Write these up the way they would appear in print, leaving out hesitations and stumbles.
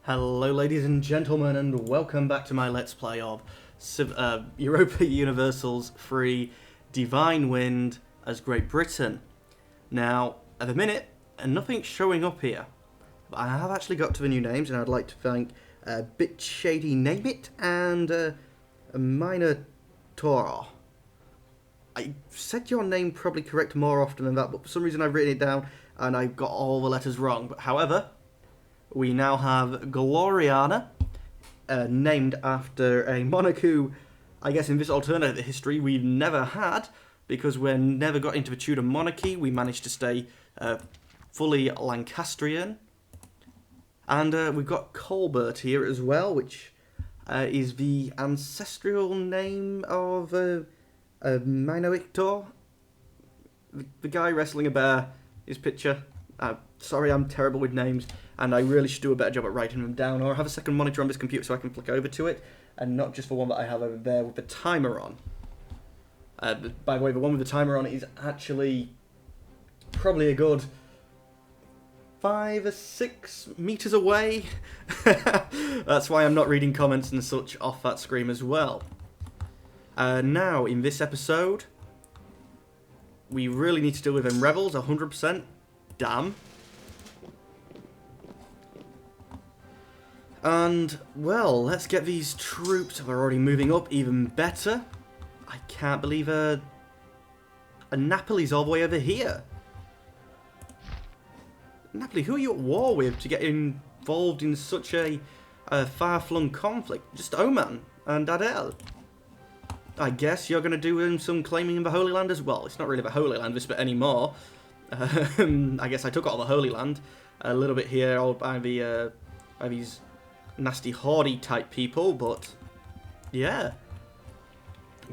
Hello ladies and gentlemen, and welcome back to my Let's Play of Europa Universalis free Divine Wind as Great Britain. Now, at the minute, nothing's showing up here. But I have actually got to the new names, and I'd like to thank Bit Shady Name It and a Minor Toro. I said your name probably correct more often than that, but for some reason I've written it down and I got all the letters wrong. But however, we now have Gloriana, named after a monarch who, I guess in this alternate history, we've never had, because we never got into the Tudor monarchy. We managed to stay fully Lancastrian. And we've got Colbert here as well, which is the ancestral name of Minoictor. The guy wrestling a bear, his picture. Sorry, I'm terrible with names, and I really should do a better job at writing them down, or have a second monitor on this computer so I can flick over to it, and not just the one that I have over there with the timer on. By the way, the one with the timer on is actually probably a good 5 or 6 meters away. That's why I'm not reading comments and such off that screen as well. Now, in this episode, we really need to deal with them rebels, 100%. Damn. And, well, let's get these troops that are already moving up even better. I can't believe Napoli's all the way over here. Napoli, who are you at war with to get involved in such a far-flung conflict? Just Oman and Adel. I guess you're going to do some claiming in the Holy Land as well. It's not really the Holy Land this bit anymore. I guess I took all the Holy Land a little bit here, all by these nasty Horde type people, but yeah,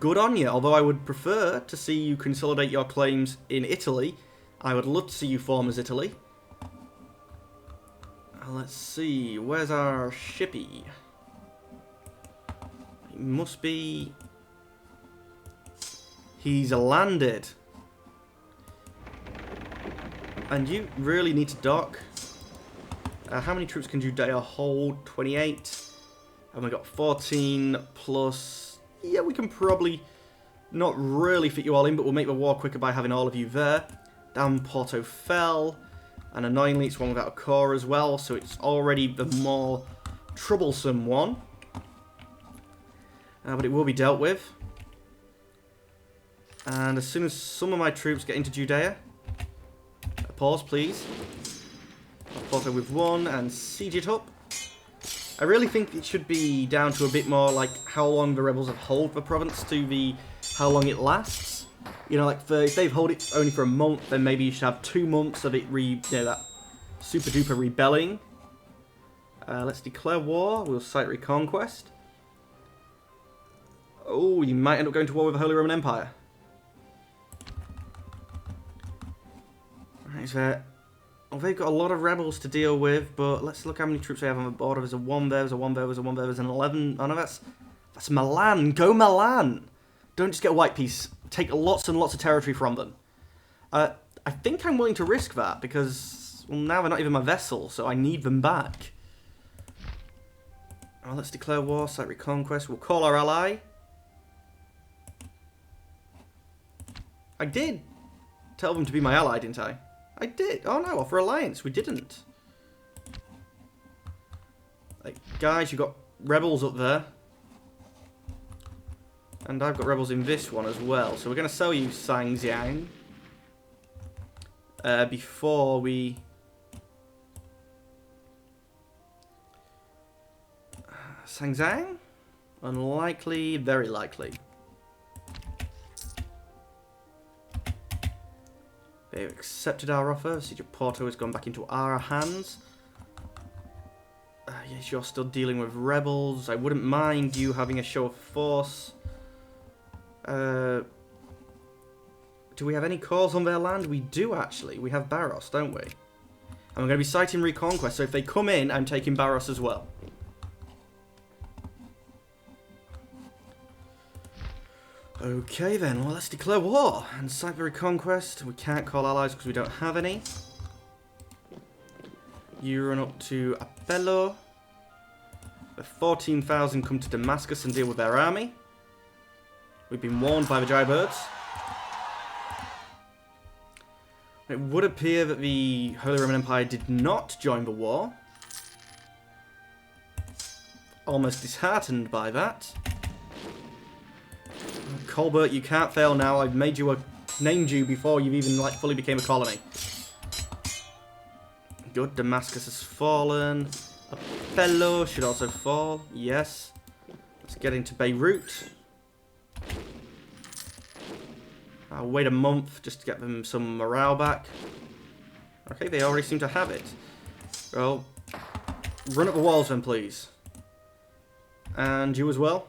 good on you. Although I would prefer to see you consolidate your claims in Italy. I would love to see you form as Italy. Let's see, where's our shippy? It must be... He's landed. And you really need to dock. How many troops can Judea hold? 28. And we got 14 plus... Yeah, we can probably not really fit you all in, but we'll make the war quicker by having all of you there. Damn, Porto fell. And annoyingly, it's one without a core as well, so it's already the more troublesome one. But it will be dealt with. And as soon as some of my troops get into Judea... Pause, please. Porto with 1 and siege it up. I really think it should be down to a bit more like how long the rebels have held the province to how long it lasts. You know, like if they've held it only for a month, then maybe you should have 2 months of it that super duper rebelling. Let's declare war. We'll cite reconquest. Oh, you might end up going to war with the Holy Roman Empire. Right, is there... Well, they've got a lot of rebels to deal with, but let's look how many troops they have on the border. There's a 1 there, there's a 1 there, there's a 1 there, there's an 11. Oh no, that's Milan. Go Milan! Don't just get a white piece. Take lots and lots of territory from them. I think I'm willing to risk that, because, well, now they're not even my vessel, so I need them back. Well, let's declare war, site reconquest. We'll call our ally. I did tell them to be my ally, didn't I? I did. Oh no, offer alliance. We didn't. Like, guys, you've got rebels up there. And I've got rebels in this one as well. So we're going to sell you Sangjiang. Before we... Sangjiang? Unlikely, very likely. They've accepted our offer. Siege of Porto has gone back into our hands. Yes, you're still dealing with rebels. I wouldn't mind you having a show of force. Do we have any cores on their land? We do, actually. We have Barros, don't we? And we're going to be citing reconquest, so if they come in, I'm taking Barros as well. Okay then, well let's declare war and cite the reconquest. We can't call allies because we don't have any. You run up to Appello. The 14,000 come to Damascus and deal with their army. We've been warned by the Jybirds. It would appear that the Holy Roman Empire did not join the war. Almost disheartened by that. Colbert, you can't fail now. I've named you before you've even like fully became a colony. Good, Damascus has fallen. Othello should also fall. Yes. Let's get into Beirut. I'll wait a month just to get them some morale back. Okay, they already seem to have it. Well, run up the walls then, please. And you as well.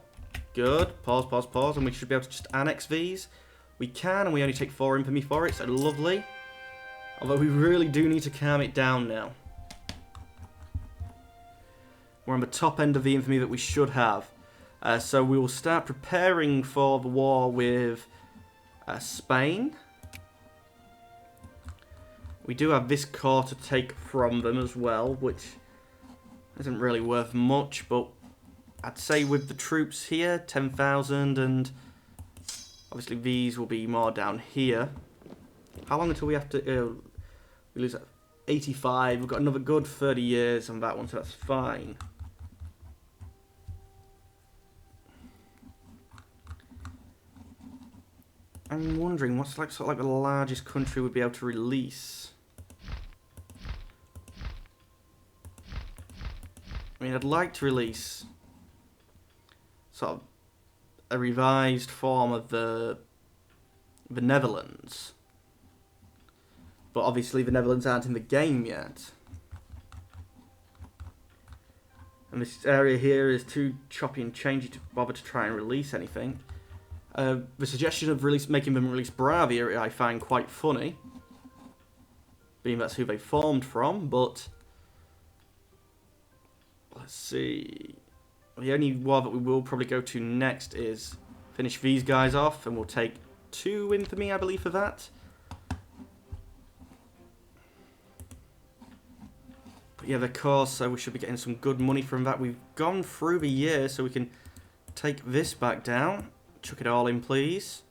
Good. Pause, pause, pause. And we should be able to just annex these. We can, and we only take 4 infamy for it, so lovely. Although we really do need to calm it down now. We're on the top end of the infamy that we should have. So we will start preparing for the war with Spain. We do have this core to take from them as well, which isn't really worth much, but I'd say with the troops here, 10,000, and obviously these will be more down here. How long until we have to... we lose 85. We've got another good 30 years on that one, so that's fine. I'm wondering what's like sort of like the largest country we'd be able to release. I mean, I'd like to release sort of a revised form of the Netherlands. But obviously the Netherlands aren't in the game yet. And this area here is too choppy and changey to bother to try and release anything. The suggestion of making them release Bravia I find quite funny, being that's who they formed from, but let's see. The only war that we will probably go to next is finish these guys off, and we'll take 2 infamy, I believe, for that. But yeah, of course, so we should be getting some good money from that. We've gone through the year, so we can take this back down. Chuck it all in, please.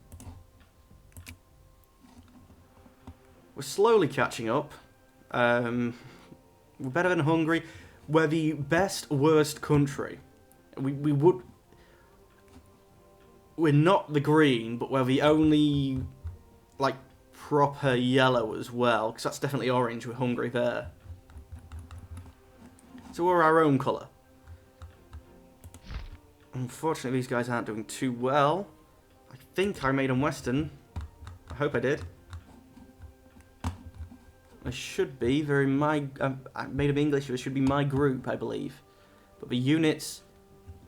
We're slowly catching up. We're better than Hungary. We're the best, worst country. We're not the green, but we're the only, like, proper yellow as well. Because that's definitely orange with Hungary there. So we're our own colour. Unfortunately, these guys aren't doing too well. I think I made them Western. I hope I did. I should be. They're in my... I made them English. It should be my group, I believe. But the units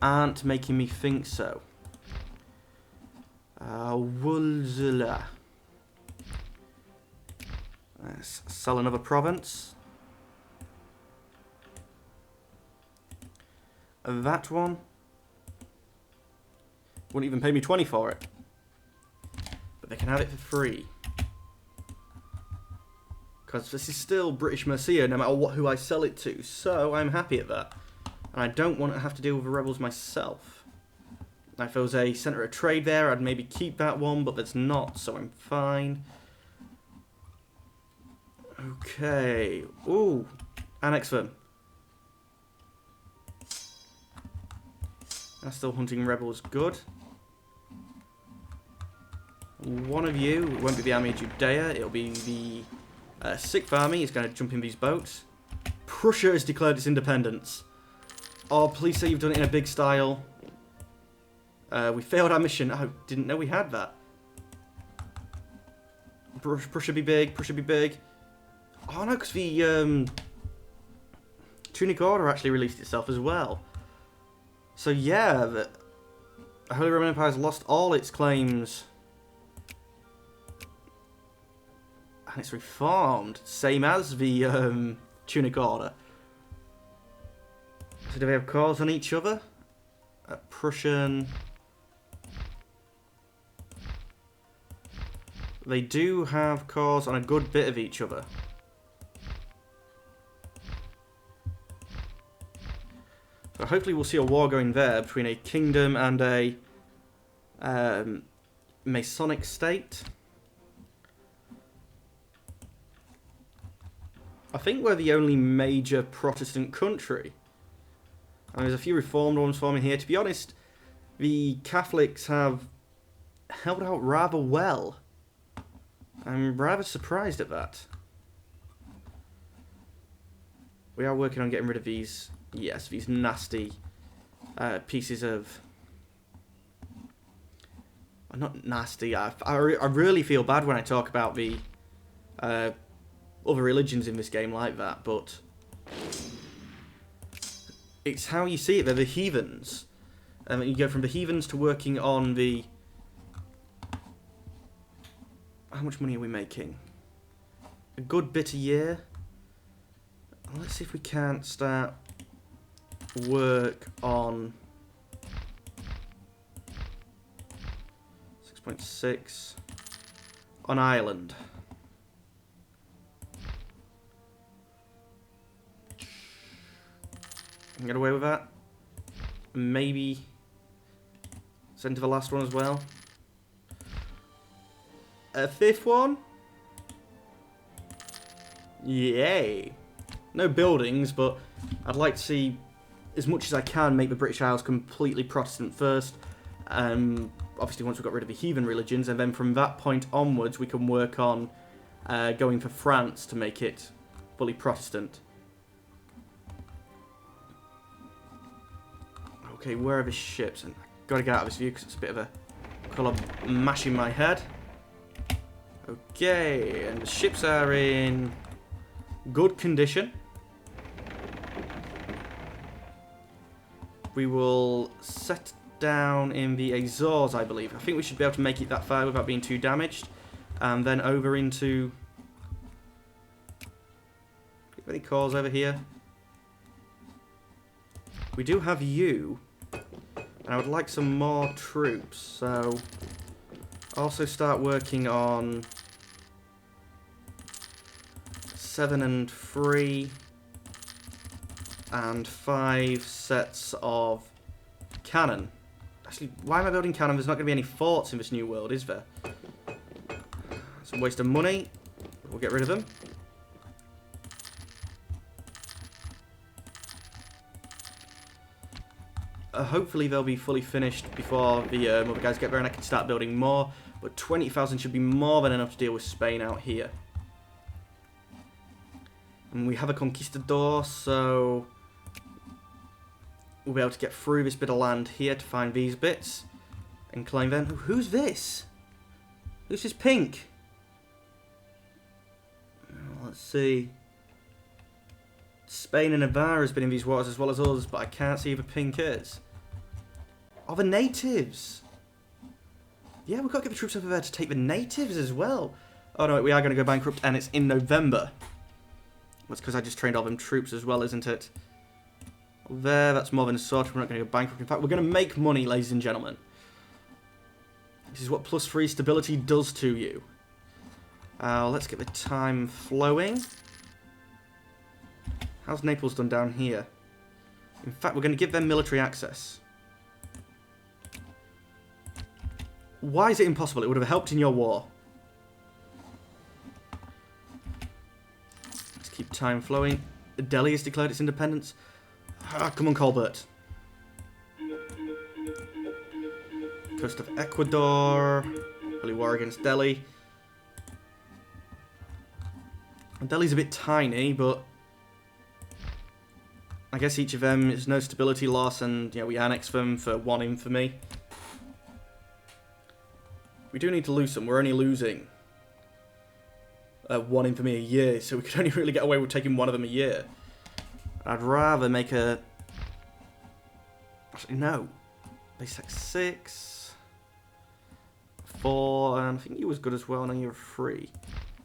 aren't making me think so. Wulzula. Let's sell another province. That one. Wouldn't even pay me 20 for it. But they can have it for free. Because this is still British Mercia, no matter who I sell it to. So I'm happy at that. And I don't want to have to deal with the rebels myself. Now, if there was a centre of trade there, I'd maybe keep that one, but there's not, so I'm fine. Okay. Ooh. Annex them. That's still hunting rebels. Good. One of you, it won't be the army of Judea, it'll be the 6th army. Is going to jump in these boats. Prussia has declared its independence. Oh, please say you've done it in a big style. We failed our mission. Oh, didn't know we had that. Prussia be big, Prussia be big. Oh no, because the Tunic Order actually released itself as well. So yeah, the Holy Roman Empire has lost all its claims. And it's reformed, same as the Tunic Order. So do they have cores on each other? Prussian... They do have cores on a good bit of each So hopefully we'll see a war going there between a kingdom and a Masonic state. I think we're the only major Protestant country. And there's a few reformed ones forming here. To be honest, the Catholics have held out rather well. I'm rather surprised at that. We are working on getting rid of these, yes, these nasty pieces of... Not nasty, I really feel bad when I talk about the other religions in this game like that, but it's how you see it. They're the heathens. You go from the heathens to working on the... How much money are we making? A good bit a year. Let's see if we can't start work on 6.6 on Ireland. Get away with that. Maybe send to the last one as well. A fifth one? Yay. No buildings, but I'd like to see, as much as I can, make the British Isles completely Protestant first. Obviously, once we've got rid of the heathen religions, and then from that point onwards, we can work on going for France to make it fully Protestant. Okay, where are the ships? And I've got to get out of this view because it's a bit of a colour mashing my head. Okay, and the ships are in good condition. We will set down in the Azores, I believe. I think we should be able to make it that far without being too damaged. And then over into... Any calls over here? We do have you. And I would like some more troops, so... Also start working on... 7 and 3... and 5 sets of cannon. Actually, why am I building cannon? There's not going to be any forts in this new world, is there? It's a waste of money. We'll get rid of them. Hopefully they'll be fully finished before the other guys get there and I can start building more. But 20,000 should be more than enough to deal with Spain out here. And we have a conquistador, so... we'll be able to get through this bit of land here to find these bits. And claim them. Who's this? Who's this pink? Let's see. Spain and Navarre has been in these waters as well as us, but I can't see who the pink is. Oh, the natives! Yeah, we've got to get the troops over there to take the natives as well. Oh no, we are going to go bankrupt, and it's in November. That's because I just trained all them troops as well, isn't it? There, that's more than a sort. We're not going to go bankrupt. In fact, we're going to make money, ladies and gentlemen. This is what +3 stability does to you. Let's get the time flowing. How's Naples done down here? In fact, we're going to give them military access. Why is it impossible? It would have helped in your war. Let's keep time flowing. Delhi has declared its independence. Ah, come on, Colbert. Coast of Ecuador. Holy war against Delhi. Delhi's a bit tiny, but I guess each of them is no stability loss, and we annex them for 1 infamy. We do need to lose them. We're only losing 1 infamy a year, so we could only really get away with taking 1 of them a year. I'd rather make a... Actually, no. Base attack 6. 4, and I think you was good as well, and then you're 3.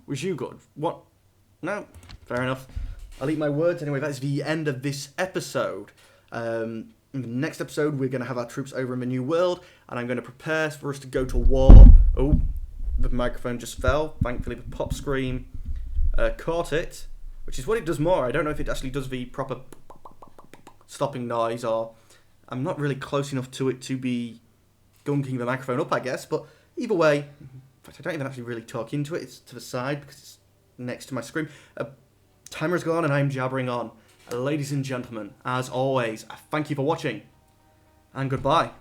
Was you good? What? No. Fair enough. I'll eat my words. Anyway, that's the end of this episode. In the next episode, we're going to have our troops over in the New World, and I'm going to prepare for us to go to war. Oh, the microphone just fell. Thankfully, the pop screen caught it, which is what it does more. I don't know if it actually does the proper stopping noise, or I'm not really close enough to it to be gunking the microphone up, I guess. But either way, in fact, I don't even actually really talk into it. It's to the side because it's next to my screen. Timer's gone and I'm jabbering on. Ladies and gentlemen, as always, I thank you for watching, and goodbye.